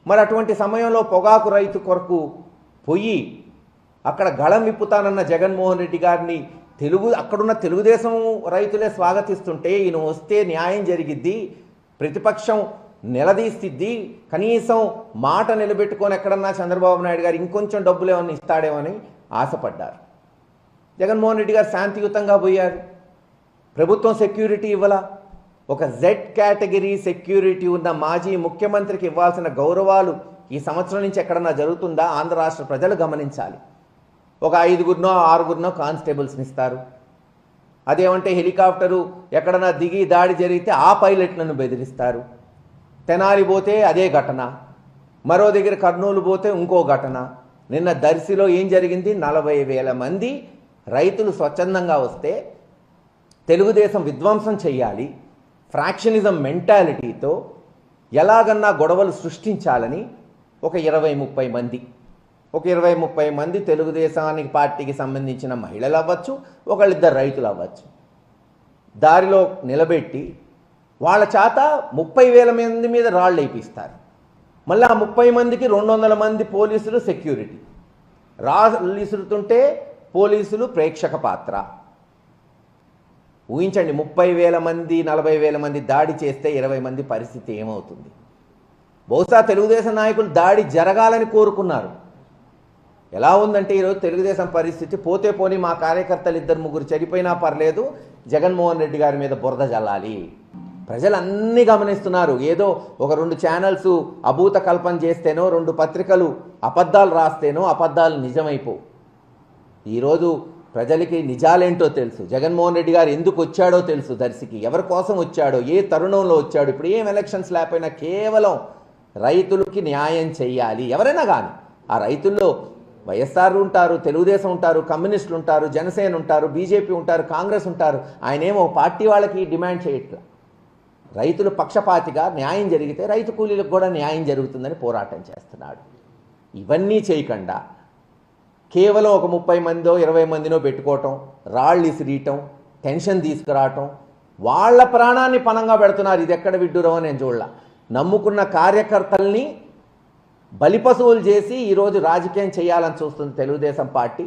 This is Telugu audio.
మరి అటువంటి సమయంలో పొగాకు రైతు కొరకు పోయి అక్కడ గళం విప్పుతానన్న జగన్మోహన్ రెడ్డి గారిని అక్కడున్న తెలుగుదేశం రైతులే స్వాగతిస్తుంటే ఈయన వస్తే న్యాయం జరిగిద్ది, ప్రతిపక్షం నిలదీసిద్ది, కనీసం మాట నిలబెట్టుకొని ఎక్కడన్నా చంద్రబాబు నాయుడు గారు ఇంకొంచెం డబ్బులు ఏమన్నా ఇస్తాడేమో అని ఆశపడ్డారు. జగన్మోహన్ రెడ్డి గారు శాంతియుతంగా పోయారు. ప్రభుత్వం సెక్యూరిటీ ఇవ్వాల. ఒక జెడ్ కేటగిరీ సెక్యూరిటీ ఉన్న మాజీ ముఖ్యమంత్రికి ఇవ్వాల్సిన గౌరవాలు ఈ సంవత్సరం నుంచి ఎక్కడన్నా జరుగుతుందా? ఆంధ్ర రాష్ట్ర ప్రజలు గమనించాలి. ఒక 5గురినో 6గురినో కానిస్టేబుల్స్ని ఇస్తారు. అదేమంటే హెలికాప్టరు ఎక్కడన్నా దిగి దాడి జరిగితే ఆ పైలట్లను బెదిరిస్తారు. తెనాలి పోతే అదే ఘటన, మరో దగ్గర కర్నూలు పోతే ఇంకో ఘటన. నిన్న దర్శిలో ఏం జరిగింది? 40,000 మంది రైతులు స్వచ్ఛందంగా వస్తే తెలుగుదేశం విధ్వంసం చేయాలి, ఫ్రాక్షనిజం మెంటాలిటీతో ఎలాగన్నా గొడవలు సృష్టించాలని ఒక 20-30 మంది తెలుగుదేశానికి పార్టీకి సంబంధించిన మహిళలు అవ్వచ్చు, ఒకళ్ళిద్దరు రైతులు అవ్వచ్చు, దారిలో నిలబెట్టి వాళ్ళ చేత 30,000 మంది మీద రాళ్ళు వేయిస్తారు. మళ్ళీ ఆ 30 మందికి 200 మంది పోలీసులు సెక్యూరిటీ. రాళ్ళు ఇసురుతుంటే పోలీసులు ప్రేక్షక పాత్ర. ఊహించండి, 30,000 మంది 40,000 మంది దాడి చేస్తే 20 మంది పరిస్థితి ఏమవుతుంది? బహుశా తెలుగుదేశం నాయకులు దాడి జరగాలని కోరుకున్నారు. ఎలా ఉందంటే ఈరోజు తెలుగుదేశం పరిస్థితి, పోతే పోని మా కార్యకర్తలు 2-3 చనిపోయినా పర్లేదు, జగన్మోహన్ రెడ్డి గారి మీద బురద జల్లాలి. ప్రజలు అన్నీ గమనిస్తున్నారు. ఏదో ఒక 2 ఛానల్స్ అభూత కల్పన చేస్తేనో, 2 పత్రికలు అబద్ధాలు రాస్తేనో అబద్ధాలు నిజమైపోవు. ఈరోజు ప్రజలకి నిజాలేంటో తెలుసు. జగన్మోహన్ రెడ్డి గారు ఎందుకు వచ్చాడో తెలుసు, దర్శికి ఎవరి కోసం వచ్చాడో, ఏ తరుణంలో వచ్చాడు. ఇప్పుడు ఏం ఎలక్షన్స్ లేకపోయినా కేవలం రైతులకి న్యాయం చేయాలి. ఎవరైనా కానీ ఆ రైతుల్లో వైఎస్ఆర్ ఉంటారు, తెలుగుదేశం ఉంటారు, కమ్యూనిస్టులు ఉంటారు, జనసేన ఉంటారు, బీజేపీ ఉంటారు, కాంగ్రెస్ ఉంటారు. ఆయనేమో పార్టీ వాళ్ళకి డిమాండ్ చేయట్లా. రైతులు పక్షపాతిగా న్యాయం జరిగితే రైతు కూలీలకు కూడా న్యాయం జరుగుతుందని పోరాటం చేస్తున్నాడు. ఇవన్నీ చేయకుండా కేవలం ఒక 30 మందో 20 మందినో పెట్టుకోవటం, రాళ్ళు ఇసిరీయటం, టెన్షన్ తీసుకురావటం, వాళ్ళ ప్రాణాన్ని పణంగా పెడుతున్నారు. ఇది ఎక్కడ విడ్డూరమో నేను చూడలా. నమ్ముకున్న కార్యకర్తల్ని బలిపశువులు చేసి ఈరోజు రాజకీయం చేయాలని చూస్తుంది తెలుగుదేశం పార్టీ.